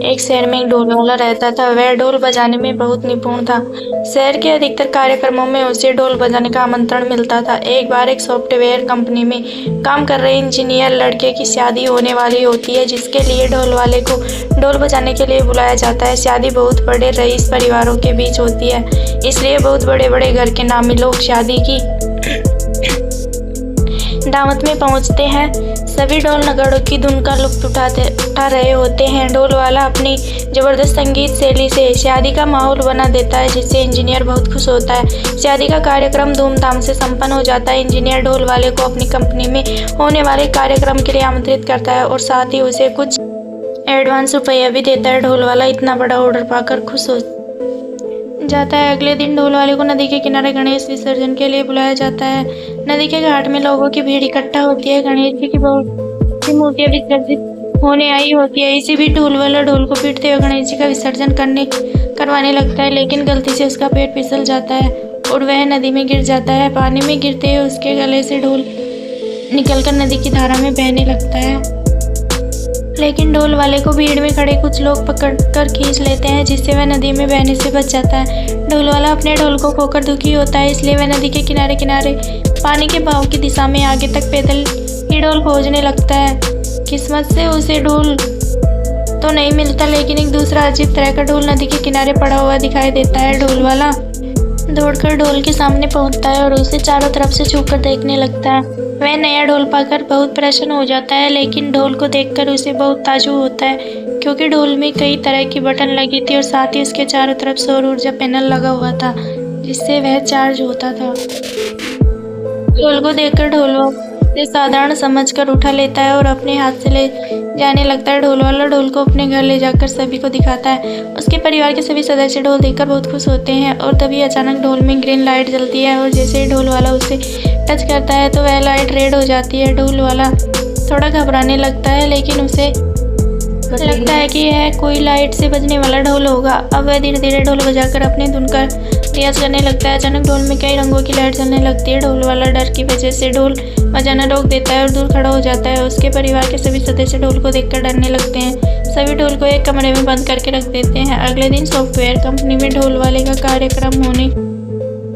एक शहर में एक ढोल वाला रहता था। वह ढोल बजाने में बहुत निपुण था। शहर के अधिकतर कार्यक्रमों में उसे ढोल बजाने का आमंत्रण मिलता था। एक बार एक सॉफ्टवेयर कंपनी में काम कर रहे इंजीनियर लड़के की शादी होने वाली होती है, जिसके लिए ढोल वाले को ढोल बजाने के लिए बुलाया जाता है। शादी बहुत बड़े रईस परिवारों के बीच होती है, इसलिए बहुत बड़े बड़े घर के नामी लोग शादी की दावत में पहुंचते हैं। सभी ढोल नगाड़ों की धुन का लुत्फ उठा रहे होते हैं। ढोल वाला अपनी जबरदस्त संगीत शैली से शादी का माहौल बना देता है, जिससे इंजीनियर बहुत खुश होता है। शादी का कार्यक्रम धूमधाम से संपन्न हो जाता है। इंजीनियर ढोल वाले को अपनी कंपनी में होने वाले कार्यक्रम के लिए आमंत्रित करता है और साथ ही उसे कुछ एडवांस रुपया भी देता है। ढोल वाला इतना बड़ा ऑर्डर पाकर खुश हो जाता है। अगले दिन ढोल वाले को नदी के किनारे गणेश विसर्जन के लिए बुलाया जाता है। नदी के घाट में लोगों की भीड़ इकट्ठा होती है। गणेश जी की बहुत सी मूर्तियां विसर्जित होने आई होती है। इसी बीच ढोल वाला ढोल को पीटते हुए गणेश जी का विसर्जन करवाने लगता है, लेकिन गलती से उसका पेट फिसल जाता है और वह नदी में गिर जाता है। पानी में गिरते हुए उसके गले से ढोल निकलकर नदी की धारा में बहने लगता है, लेकिन ढोल वाले को भीड़ में खड़े कुछ लोग पकड़कर खींच लेते हैं, जिससे वह नदी में बहने से बच जाता है। ढोल वाला अपने ढोल को खोकर दुखी होता है, इसलिए वह नदी के किनारे किनारे पानी के बहाव की दिशा में आगे तक पैदल ही ढोल खोजने लगता है। किस्मत से उसे ढोल तो नहीं मिलता, लेकिन एक दूसरा अजीब तरह का ढोल नदी के किनारे पड़ा हुआ दिखाई देता है। ढोल वाला दौड़कर ढोल के सामने पहुंचता है और उसे चारों तरफ से छूकर देखने लगता है। वह नया ढोल पाकर बहुत प्रसन्न हो जाता है, लेकिन ढोल को देखकर उसे बहुत ताज्जुब होता है, क्योंकि ढोल में कई तरह की बटन लगी थी और साथ ही उसके चारों तरफ सौर ऊर्जा पैनल लगा हुआ था, जिससे वह चार्ज होता था। ढोल को देखकर ढोल से साधारण समझकर उठा लेता है और अपने हाथ से ले जाने लगता है। ढोल वाला ढोल को अपने घर ले जाकर सभी को दिखाता है। उसके परिवार के सभी सदस्य ढोल देखकर बहुत खुश होते हैं और तभी अचानक ढोल में ग्रीन लाइट जलती है और जैसे ही ढोल वाला उसे टच करता है तो वह लाइट रेड हो जाती है। ढोल वाला थोड़ा घबराने लगता है, लेकिन उसे लगता है कि यह कोई लाइट से बजने वाला ढोल होगा। अब वह धीरे धीरे ढोल बजाकर अपनी धुन का रियाज करने लगता है। अचानक ढोल में कई रंगों की लाइट जलने लगती है। ढोल वाला डर की वजह से ढोल बजाना रोक देता है और दूर खड़ा हो जाता है। उसके परिवार के सभी सदस्य ढोल को देखकर डरने लगते हैं। सभी ढोल को एक कमरे में बंद करके रख देते हैं। अगले दिन सॉफ्टवेयर कंपनी में ढोल वाले का कार्यक्रम होने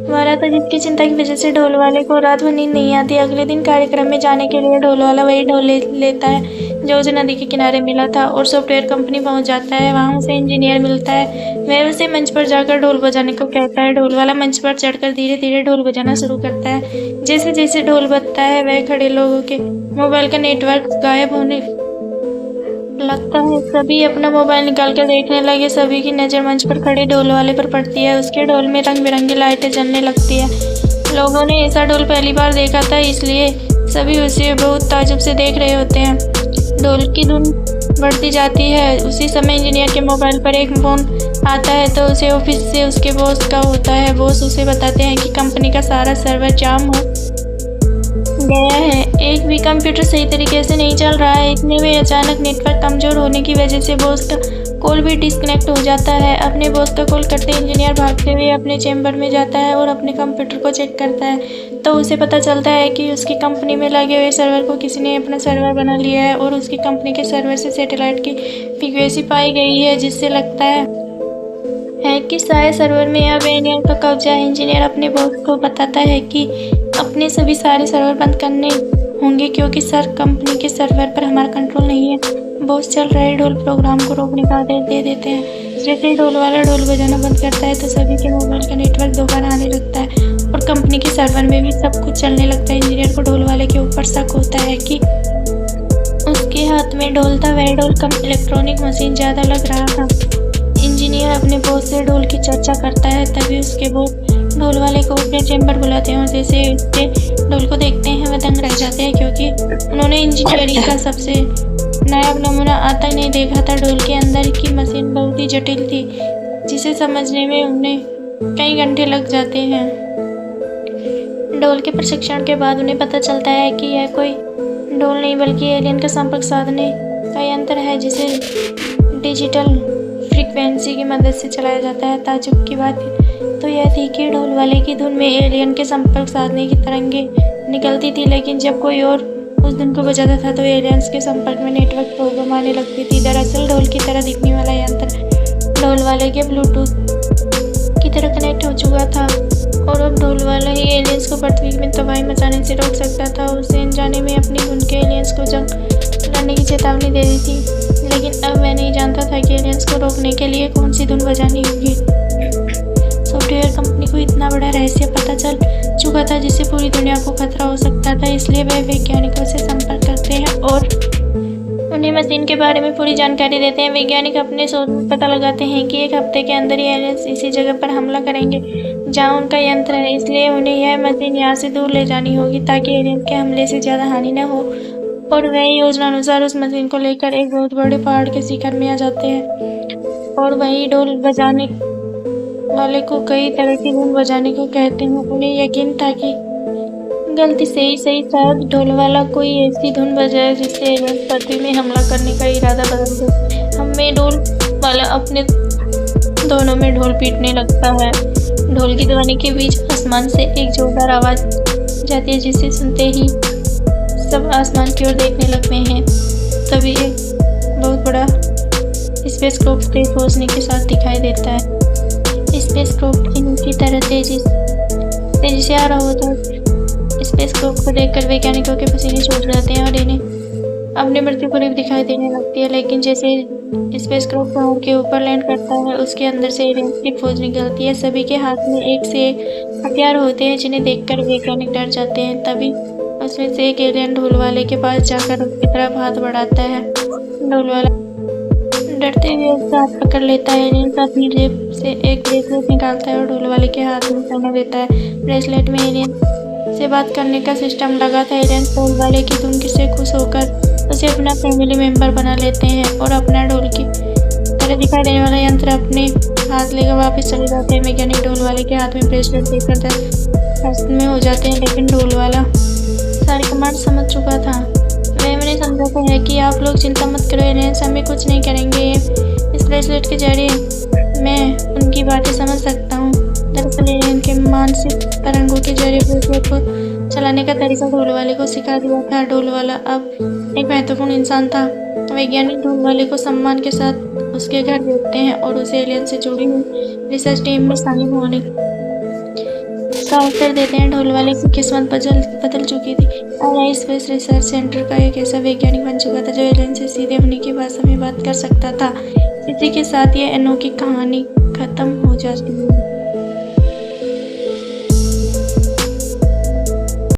वाला था, जिसकी चिंता की वजह से ढोल वाले को रात भर नींद नहीं आती। अगले दिन कार्यक्रम में जाने के लिए ढोल वाला वही ढोल लेता है जो उसे नदी के किनारे मिला था और सॉफ्टवेयर कंपनी पहुंच जाता है। वहां उसे इंजीनियर मिलता है। वह उसे मंच पर जाकर ढोल बजाने को कहता है। ढोल वाला मंच पर चढ़कर धीरे धीरे ढोल बजाना शुरू करता है। जैसे जैसे ढोल बजता है वह खड़े लोगों के मोबाइल का नेटवर्क गायब होने लगता है। सभी अपना मोबाइल निकाल कर देखने लगे। सभी की नज़र मंच पर खड़े ढोल वाले पर पड़ती है। उसके ढोल में रंग बिरंगी लाइटें जलने लगती है। लोगों ने ऐसा ढोल पहली बार देखा था, इसलिए सभी उसे बहुत ताज्जुब से देख रहे होते हैं। ढोल की धुन बढ़ती जाती है। उसी समय इंजीनियर के मोबाइल पर एक फ़ोन आता है तो उसे ऑफिस से उसके बॉस का होता है। बॉस उसे बताते हैं कि कंपनी का सारा सर्वर जाम हो गया है, एक भी कंप्यूटर सही तरीके से नहीं चल रहा है। इतने में अचानक नेटवर्क कमज़ोर होने की वजह से बॉस का कॉल भी डिस्कनेक्ट हो जाता है। अपने बॉस का कॉल करते इंजीनियर भागते हुए अपने चैम्बर में जाता है और अपने कंप्यूटर को चेक करता है, तो उसे पता चलता है कि उसकी कंपनी में लगे हुए सर्वर को किसी ने अपना सर्वर बना लिया है और उसकी कंपनी के सर्वर से सैटेलाइट की फ्रीक्वेंसी पाई गई है, जिससे लगता है कि शायद सर्वर में अब एलियन का कब्जा है। इंजीनियर अपने बॉस को बताता है कि अपने सभी सारे सर्वर बंद करने होंगे, क्योंकि सर कंपनी के सर्वर पर हमारा कंट्रोल नहीं है। बॉस चल रहे ढोल प्रोग्राम को रोकने का आदेश दे देते हैं। जैसे ही ढोल वाला ढोल बजाना बंद करता है तो सभी के मोबाइल का नेटवर्क दोबारा आने लगता है और कंपनी के सर्वर में भी सब कुछ चलने लगता है। इंजीनियर को ढोल वाले के ऊपर शक होता है कि उसके हाथ में ढोल था, वह ढोल कम इलेक्ट्रॉनिक मशीन ज़्यादा लग रहा था। इंजीनियर अपने बॉस से ढोल की चर्चा करता है। तभी उसके बॉस ढोल वाले को अपने चैम्बर बुलाते हैं और जैसे उसके ढोल को देखते हैं वह दंग रह जाते हैं, क्योंकि उन्होंने इंजीनियरिंग का सबसे नायाब नमूना आज तक नहीं देखा था। ढोल के अंदर की मशीन बहुत ही जटिल थी, जिसे समझने में उन्हें कई घंटे लग जाते हैं। ढोल के प्रशिक्षण के बाद उन्हें पता चलता है कि यह कोई ढोल नहीं बल्कि एलियन का संपर्क साधने का यंत्र है, जिसे डिजिटल फ्रीक्वेंसी की मदद से चलाया जाता है। ताज्जुब की बात तो यह थी कि ढोल वाले की धुन में एलियन के संपर्क साधने की तरंगें निकलती थी, लेकिन जब कोई और उस धुन को बजाता था तो एलियंस के संपर्क में नेटवर्क प्रॉब्लम आने लगती थी। दरअसल ढोल की तरह दिखने वाला यंत्र ढोल वाले के ब्लूटूथ की तरह कनेक्ट हो चुका था और अब ढोल वाला ही एलियंस को पृथ्वी में तबाही मचाने से रोक सकता था। उसे अनजाने में अपनी धुन के एलियंस को जंग लड़ने की चेतावनी दे दी थी, लेकिन अब मैं नहीं जानता था कि एलियंस को रोकने के लिए कौन सी धुन बजानी होगी। सॉफ्टवेयर कंपनी को इतना बड़ा रहस्य पता चल चुका था जिससे पूरी दुनिया को खतरा हो सकता था, इसलिए वे वैज्ञानिकों से संपर्क करते हैं और उन्हें मशीन के बारे में पूरी जानकारी देते हैं। वैज्ञानिक अपने शोध में पता लगाते हैं कि 1 हफ्ते के अंदर ही एलियंस इसी जगह पर हमला करेंगे जहां उनका यंत्र है, इसलिए उन्हें यह मशीन यहाँ से दूर ले जानी होगी ताकि एलियंस के हमले से ज़्यादा हानि न हो। और वे योजना अनुसार उस मशीन को लेकर एक बहुत बड़े पहाड़ के शिखर में आ जाते हैं और वहीं ढोल बजाने वाले को कई तरह की धुन बजाने को कहते हैं। उन्हें यकीन था कि गलती से ही सही शायद ढोल वाला कोई ऐसी धुन बजाए जिससे एलियंस पृथ्वी में हमला करने का इरादा बदल दे। हमें ढोल वाला अपने दोनों में ढोल पीटने लगता है। ढोल की ध्वनि के बीच आसमान से एक जोरदार आवाज़ जाती है जिसे सुनते ही सब आसमान की ओर देखने लगते हैं। तभी एक बहुत बड़ा स्पेसक्राफ्ट तेज रोशनी के साथ दिखाई देता है। स्पेसक्राफ्ट इनकी तरह तेजी से आ रहा होता है। स्पेसक्राफ्ट को देखकर वैज्ञानिकों के पसीने छूट जाते हैं और इन्हें अपनी मृत्यु करीब दिखाई देने लगती है, लेकिन जैसे स्पेसक्राफ्ट पहाड़ के ऊपर लैंड करता है उसके अंदर से एलियंस की फौज निकलती है। सभी के हाथ में एक से एक हथियार होते हैं जिन्हें देखकर वैज्ञानिक डर जाते हैं। तभी उसमें से एक एलियन ढोल वाले के पास जाकर उसकी तरफ हाथ बढ़ाता है। ढोल वाला डरते हुए उसका हाथ पकड़ लेता है। एलियन अपनी जेब से एक ब्रेसलेट निकालता है और ढोल वाले के हाथ में पहना देता है। ब्रेसलेट में एलियन से बात करने का सिस्टम लगा था। एलियन ढोल वाले की धुन से खुश होकर उसे अपना फैमिली मेंबर बना लेते हैं और अपना ढोल की तरह दिखाई देने वाला यंत्र अपने हाथ लेकर वापस चले जाते हैं। वैज्ञानिक ढोल वाले के हाथ में ब्रेसलेट देखकर में हो जाते हैं, लेकिन ढोल वाला सारी कमांड समझ चुका था। वे उन्हें समझाते हैं कि आप लोग चिंता मत करो, एलियंस हमें कुछ नहीं करेंगे। इस ब्रेसलेट के जरिए मैं उनकी बातें समझ सकता हूँ। दरअसल एलियन के मानसिक तरंगों के जरिए ब्रेसलेट को चलाने का तरीका ढोल वाले को सिखा दिया था। ढोल वाला अब एक महत्वपूर्ण इंसान था। वैज्ञानिक ढोल वाले को सम्मान के साथ उसके घर भेजते हैं और उसे एलियन से जुड़ी हुई रिसर्च टीम में शामिल होने का अवसर देते हैं। ढोल वाले की किस्मत बदल चुकी थी। आई स्पेस रिसर्च सेंटर का एक ऐसा वैज्ञानिक बन चुका था जो एलियन से सीधे उन्हीं की भाषा में बात कर सकता था। इसी के साथ ये अनोखी कहानी खत्म हो जाती है।